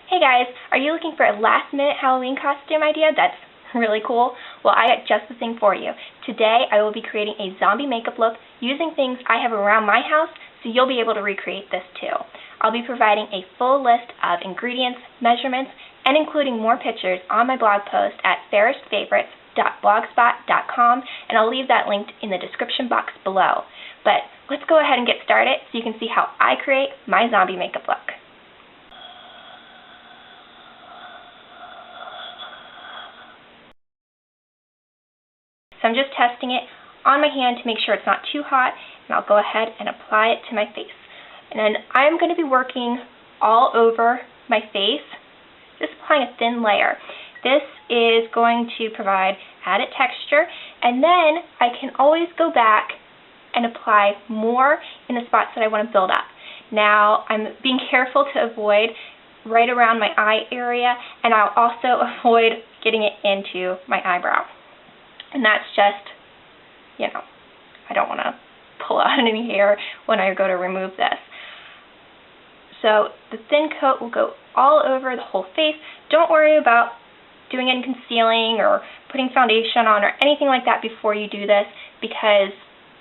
Hey guys, are you looking for a last-minute Halloween costume idea that's really cool? Well, I got just the thing for you. Today, I will be creating a zombie makeup look using things I have around my house, so you'll be able to recreate this too. I'll be providing a full list of ingredients, measurements, and including more pictures on my blog post at fairestfavorites.blogspot.com, and I'll leave that linked in the description box below. But let's go ahead and get started so you can see how I create my zombie makeup look. So I'm just testing it on my hand to make sure it's not too hot, and I'll go ahead and apply it to my face. And then I'm going to be working all over my face, just applying a thin layer. This is going to provide added texture, and then I can always go back and apply more in the spots that I want to build up. Now, I'm being careful to avoid right around my eye area, and I'll also avoid getting it into my eyebrow. And that's just, I don't want to pull out any hair when I go to remove this. So the thin coat will go all over the whole face. Don't worry about doing any concealing or putting foundation on or anything like that before you do this, because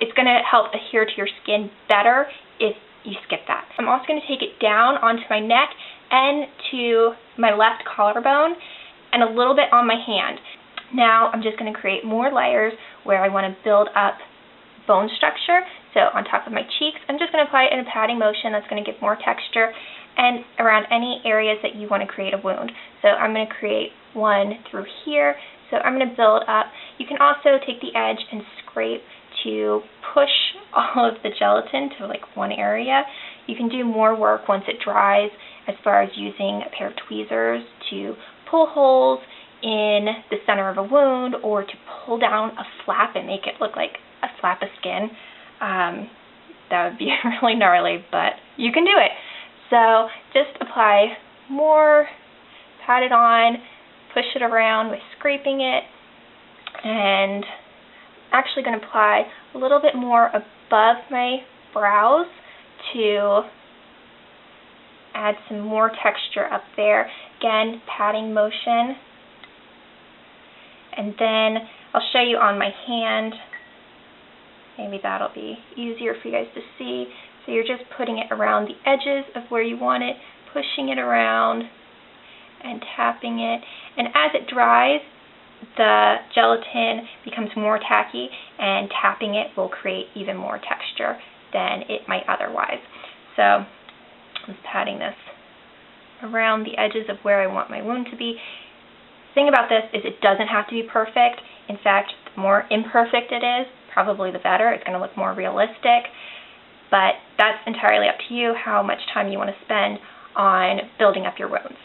it's going to help adhere to your skin better if you skip that. I'm also going to take it down onto my neck and to my left collarbone and a little bit on my hand. Now I'm just going to create more layers where I want to build up bone structure. So on top of my cheeks, I'm just going to apply it in a patting motion that's going to give more texture, and around any areas that you want to create a wound. So I'm going to create one through here. So I'm going to build up. You can also take the edge and scrape to push all of the gelatin to one area. You can do more work once it dries as far as using a pair of tweezers to pull holes in the center of a wound, or to pull down a flap and make it look like a flap of skin. That would be really gnarly, but you can do it. So just apply more, pat it on, push it around by scraping it, and actually going to apply a little bit more above my brows to add some more texture up there. Again, patting motion. And then I'll show you on my hand. Maybe that'll be easier for you guys to see. So you're just putting it around the edges of where you want it, pushing it around and tapping it. And as it dries, the gelatin becomes more tacky, and tapping it will create even more texture than it might otherwise. So I'm just patting this around the edges of where I want my wound to be. The thing about this is it doesn't have to be perfect. In fact, the more imperfect it is, probably the better. It's going to look more realistic. But that's entirely up to you how much time you want to spend on building up your wounds.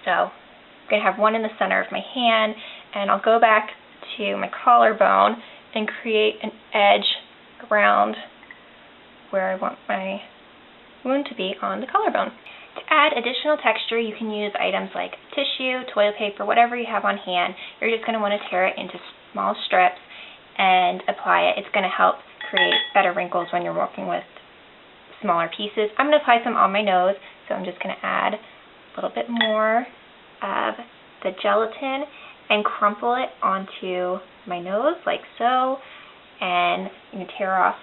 So I'm going to have one in the center of my hand, and I'll go back to my collarbone and create an edge around where I want my wound to be on the collarbone. To add additional texture, you can use items like tissue, toilet paper, whatever you have on hand. You're just going to want to tear it into small strips and apply it. It's going to help create better wrinkles when you're working with smaller pieces. I'm going to apply some on my nose, so I'm just going to add a little bit more of the gelatin and crumple it onto my nose like so, and you can tear off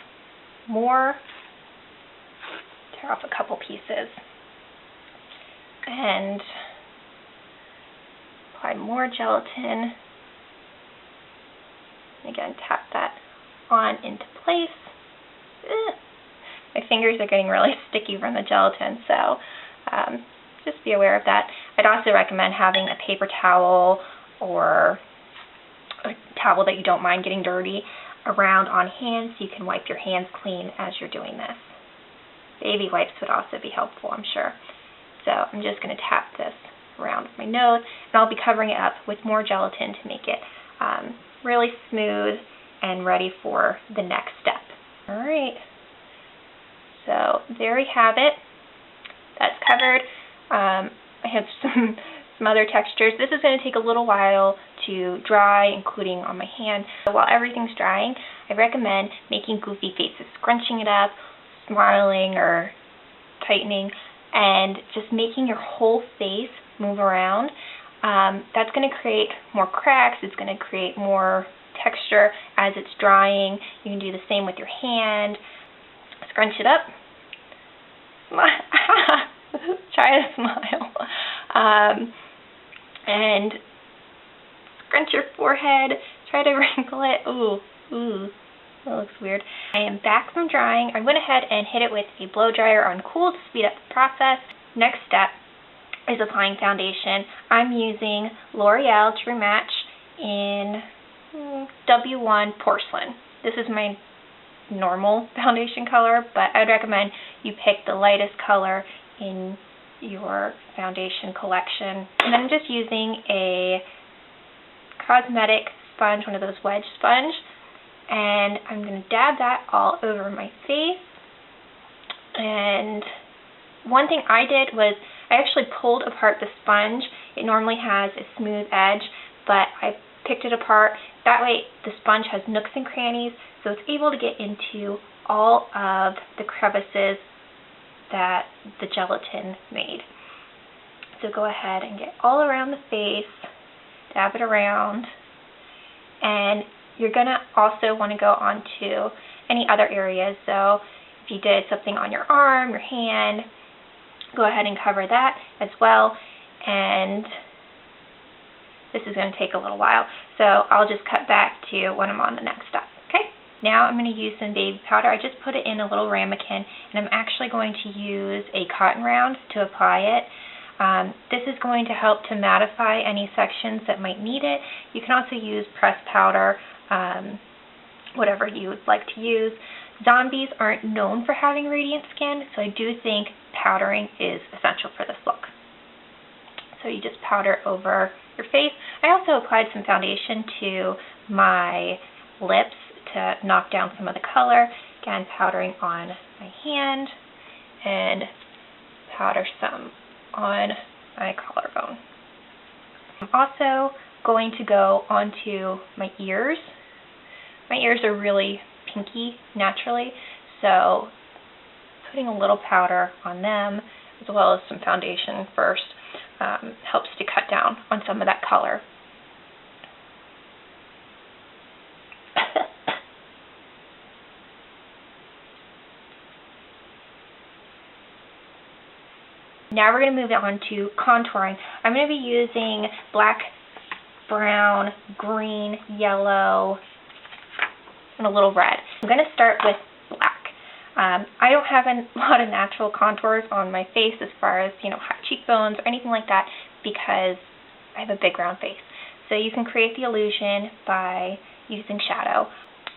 a couple pieces. And apply more gelatin. And again, tap that on into place. My fingers are getting really sticky from the gelatin, so just be aware of that. I'd also recommend having a paper towel or a towel that you don't mind getting dirty around on hand, so you can wipe your hands clean as you're doing this. Baby wipes would also be helpful, I'm sure. So I'm just going to tap this around my nose, and I'll be covering it up with more gelatin to make it really smooth and ready for the next step. All right, so there we have it. That's covered. I have some other textures. This is going to take a little while to dry, including on my hand. So while everything's drying, I recommend making goofy faces, scrunching it up, smiling, or tightening and just making your whole face move around. That's going to create more cracks. It's going to create more texture as it's drying. You can do the same with your hand. Scrunch it up. Try to smile. And scrunch your forehead. Try to wrinkle it. Ooh, that looks weird. I am back from drying. I went ahead and hit it with a blow dryer on cool to speed up the process. Next step is applying foundation. I'm using L'Oreal True Match in W1 Porcelain. This is my normal foundation color, but I'd recommend you pick the lightest color in your foundation collection. And then I'm just using a cosmetic sponge, one of those wedge sponge, and I'm going to dab that all over my face. And one thing I did was I actually pulled apart the sponge. It normally has a smooth edge, but I picked it apart. That way the sponge has nooks and crannies, so it's able to get into all of the crevices that the gelatin made. So go ahead and get all around the face, dab it around, and you're going to also want to go onto any other areas. So if you did something on your arm, your hand, go ahead and cover that as well. And this is going to take a little while, so I'll just cut back to when I'm on the next step. Okay, now I'm going to use some baby powder. I just put it in a little ramekin, and I'm actually going to use a cotton round to apply it. This is going to help to mattify any sections that might need it. You can also use pressed powder, whatever you would like to use. Zombies aren't known for having radiant skin, so I do think powdering is essential for this look. So you just powder over your face. I also applied some foundation to my lips to knock down some of the color. Again, powdering on my hand and powder some on my collarbone. I'm also going to go onto my ears. My ears are really pinky naturally, so putting a little powder on them as well as some foundation first helps to cut down on some of that color. Now we're going to move on to contouring. I'm going to be using black, brown, green, yellow, and a little red. I'm going to start with black. I don't have a lot of natural contours on my face as far as, high cheekbones or anything like that because I have a big round face. So you can create the illusion by using shadow.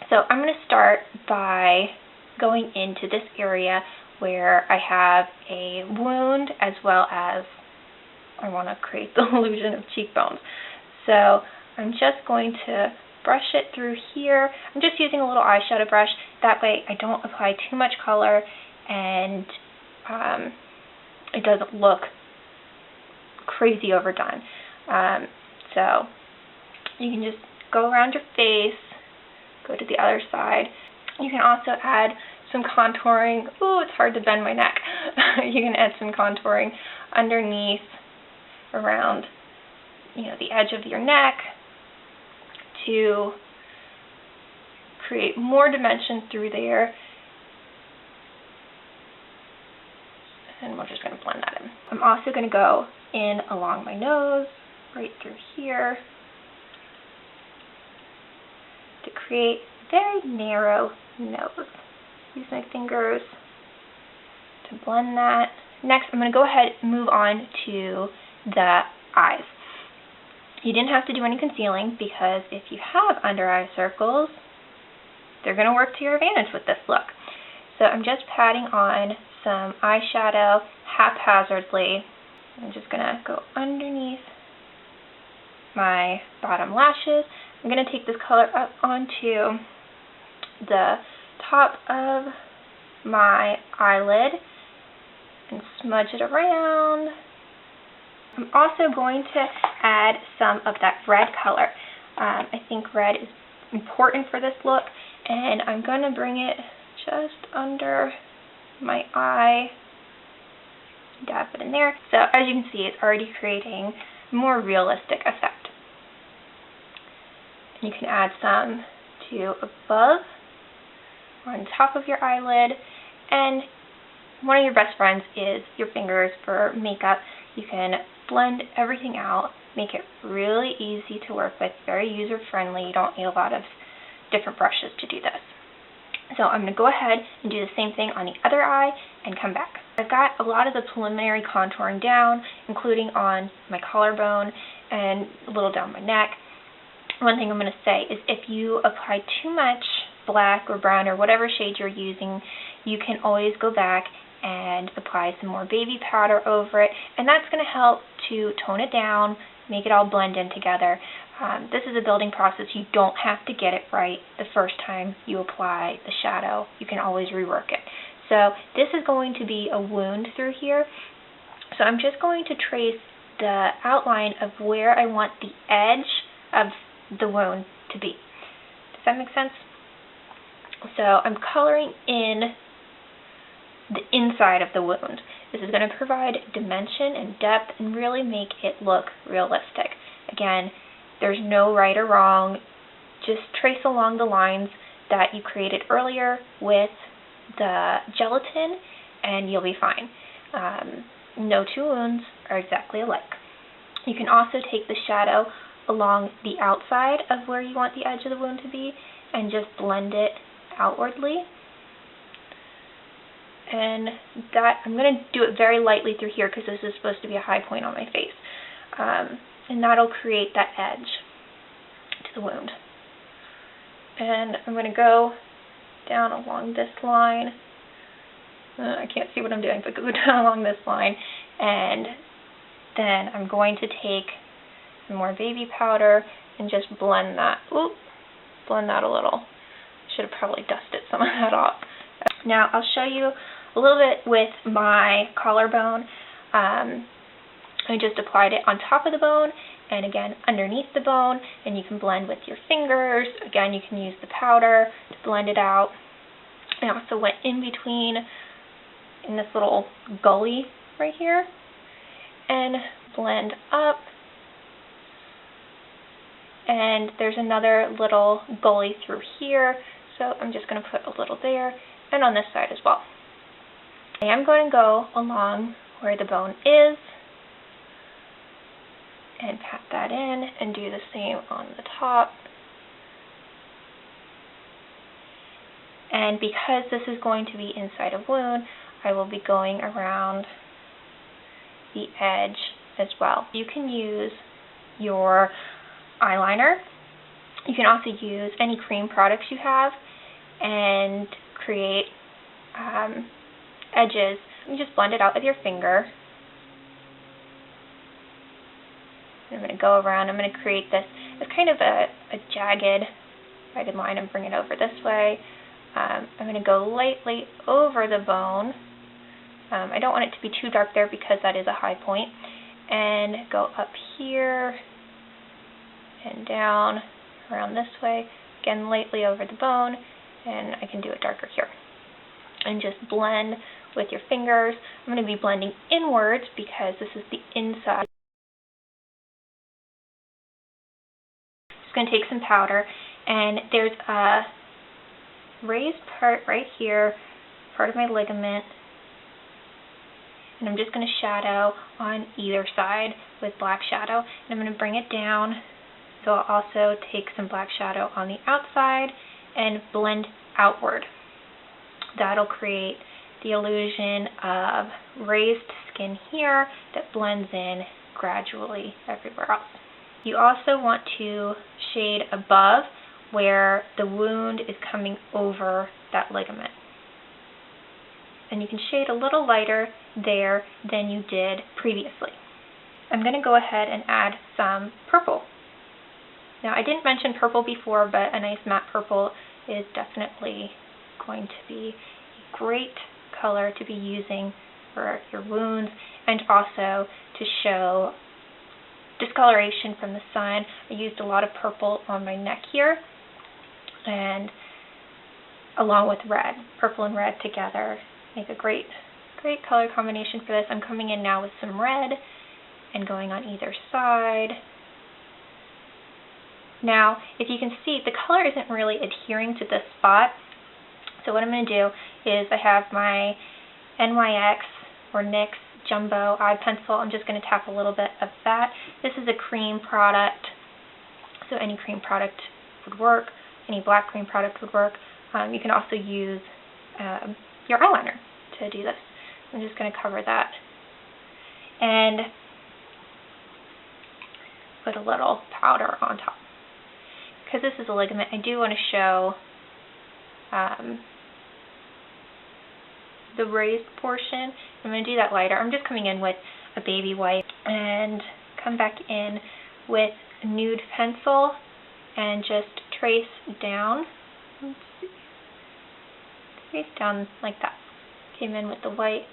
So I'm going to start by going into this area where I have a wound as well as I want to create the illusion of cheekbones. So I'm just going to brush it through here. I'm just using a little eyeshadow brush. That way I don't apply too much color and it doesn't look crazy overdone. So you can just go around your face, go to the other side. You can also add some contouring. Ooh, it's hard to bend my neck. You can add some contouring underneath around, the edge of your neck to create more dimension through there. And we're just going to blend that in. I'm also going to go in along my nose, right through here, to create a very narrow nose. Use my fingers to blend that. Next, I'm going to go ahead and move on to the eyes. You didn't have to do any concealing because if you have under eye circles, they're going to work to your advantage with this look. So I'm just patting on some eyeshadow haphazardly. I'm just going to go underneath my bottom lashes. I'm going to take this color up onto the top of my eyelid and smudge it around. I'm also going to add some of that red color. I think red is important for this look, and I'm going to bring it just under my eye dab it in there. So as you can see, it's already creating a more realistic effect. You can add some to above or on top of your eyelid, and one of your best friends is your fingers for makeup. You can blend everything out, make it really easy to work with, very user-friendly. You don't need a lot of different brushes to do this. So I'm going to go ahead and do the same thing on the other eye and come back. I've got a lot of the preliminary contouring down, including on my collarbone and a little down my neck. One thing I'm going to say is if you apply too much black or brown or whatever shade you're using, you can always go back and apply some more baby powder over it, and that's going to help to tone it down, make it all blend in together. This is a building process. You don't have to get it right the first time you apply the shadow. You can always rework it. So this is going to be a wound through here. So I'm just going to trace the outline of where I want the edge of the wound to be. Does that make sense? So I'm coloring in the inside of the wound. This is going to provide dimension and depth and really make it look realistic. Again, there's no right or wrong. Just trace along the lines that you created earlier with the gelatin and you'll be fine. No two wounds are exactly alike. You can also take the shadow along the outside of where you want the edge of the wound to be and just blend it outwardly. And that, I'm going to do it very lightly through here because this is supposed to be a high point on my face. And that'll create that edge to the wound. And I'm going to go down along this line. I can't see what I'm doing, but go down along this line. And then I'm going to take some more baby powder and just blend that. Oop, blend that a little. Should have probably dusted some of that off. Now I'll show you a little bit with my collarbone. I just applied it on top of the bone and again underneath the bone, and you can blend with your fingers. Again, you can use the powder to blend it out. I also went in between in this little gully right here and blend up. And there's another little gully through here, so I'm just going to put a little there and on this side as well. I am going to go along where the bone is and pat that in and do the same on the top. And because this is going to be inside a wound, I will be going around the edge as well. You can use your eyeliner. You can also use any cream products you have and create edges. You just blend it out with your finger. I'm going to go around. I'm going to create this as kind of a jagged line and bring it over this way. I'm going to go lightly over the bone. I don't want it to be too dark there because that is a high point. And go up here and down around this way. Again, lightly over the bone, and I can do it darker here. And just blend with your fingers. I'm going to be blending inwards because this is the inside. Just going to take some powder, and there's a raised part right here, part of my ligament, and I'm just going to shadow on either side with black shadow, and I'm going to bring it down. So I'll also take some black shadow on the outside and blend outward. That'll create the illusion of raised skin here that blends in gradually everywhere else. You also want to shade above where the wound is coming over that ligament. And you can shade a little lighter there than you did previously. I'm going to go ahead and add some purple. Now, I didn't mention purple before, but a nice matte purple is definitely going to be a great color to be using for your wounds and also to show discoloration from the sun. I used a lot of purple on my neck here, and along with red. Purple and red together make a great Great color combination for this. I'm coming in now with some red and going on either side. Now, if you can see, the color isn't really adhering to this spot. So what I'm going to do is I have my NYX or NYX Jumbo Eye Pencil. I'm just going to tap a little bit of that. This is a cream product, so any cream product would work. Any black cream product would work. You can also use your eyeliner to do this. I'm just going to cover that and put a little powder on top. Because this is a ligament, I do want to show the raised portion. I'm going to do that lighter. I'm just coming in with a baby white and come back in with a nude pencil and just trace down. Let's see. Trace down like that. Came in with the white.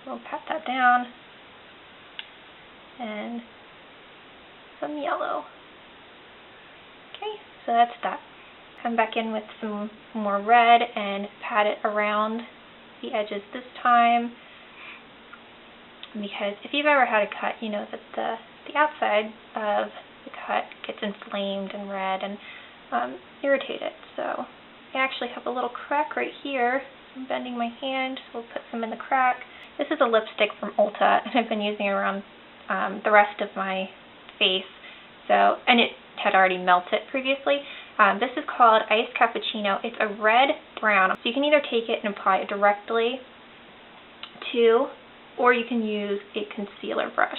We'll pat that down. And some yellow. Okay, so that's that. Come back in with some more red and pat it around the edges this time, because if you've ever had a cut, you know that the outside of the cut gets inflamed and red and irritated. So I actually have a little crack right here. I'm bending my hand, so we'll put some in the crack. This is a lipstick from Ulta, and I've been using it around the rest of my face. So, and it had already melted previously. This is called Iced Cappuccino. It's a red-brown. So you can either take it and apply it directly to, or you can use a concealer brush.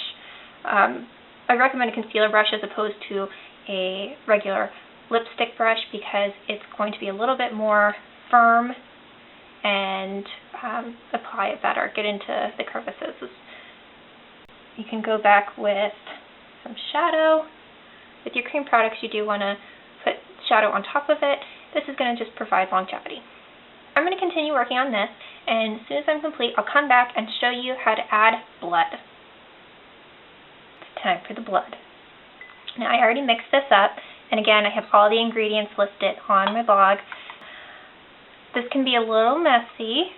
I recommend a concealer brush as opposed to a regular lipstick brush because it's going to be a little bit more firm and apply it better, get into the crevices. You can go back with some shadow. With your cream products, you do want to put shadow on top of it. This is going to just provide longevity. I'm going to continue working on this, and as soon as I'm complete, I'll come back and show you how to add blood. It's time for the blood. Now, I already mixed this up, and again, I have all the ingredients listed on my blog. This can be a little messy,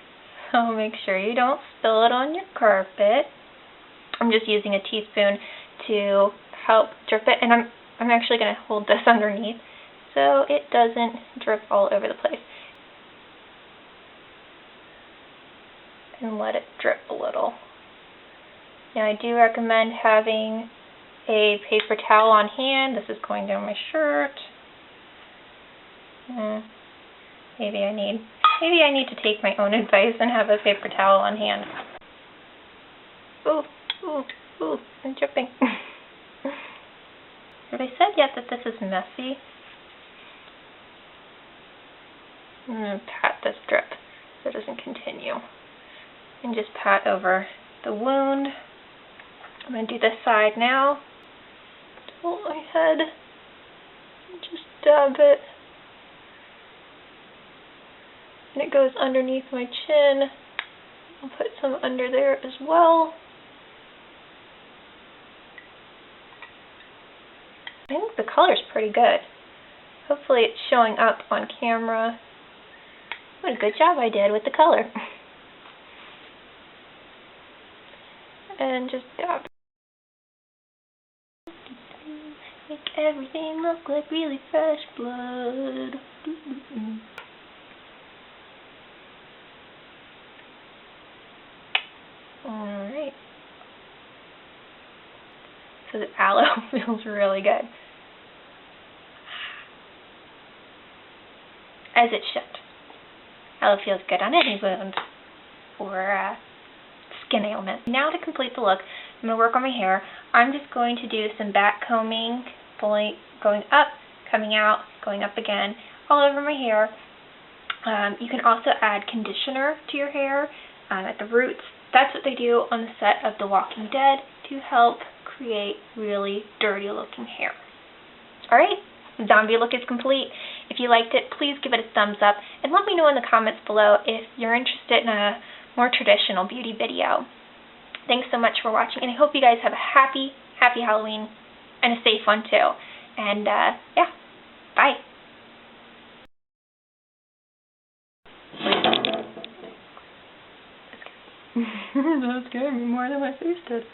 so make sure you don't spill it on your carpet. I'm just using a teaspoon to help drip it, and I'm actually going to hold this underneath so it doesn't drip all over the place. And let it drip a little. Now I do recommend having a paper towel on hand. This is going down my shirt. Maybe I need to take my own advice and have a paper towel on hand. Ooh, I'm dripping. Have I said yet that this is messy? I'm going to pat this drip so it doesn't continue. And just pat over the wound. I'm going to do this side now. Hold my head. Just dab it. And it goes underneath my chin. I'll put some under there as well. I think the color's pretty good. Hopefully it's showing up on camera. What a good job I did with the color. And just dab. Make everything look like really fresh blood. Alright. So the aloe feels really good. As it should. Aloe feels good on any wound or skin ailment. Now to complete the look, I'm going to work on my hair. I'm just going to do some back combing, going up, coming out, going up again, all over my hair. You can also add conditioner to your hair at the roots. That's what they do on the set of The Walking Dead to help create really dirty looking hair. Alright, the zombie look is complete. If you liked it, please give it a thumbs up and let me know in the comments below if you're interested in a more traditional beauty video. Thanks so much for watching, and I hope you guys have a happy Halloween and a safe one too. And yeah, bye. That scared me more than my face did.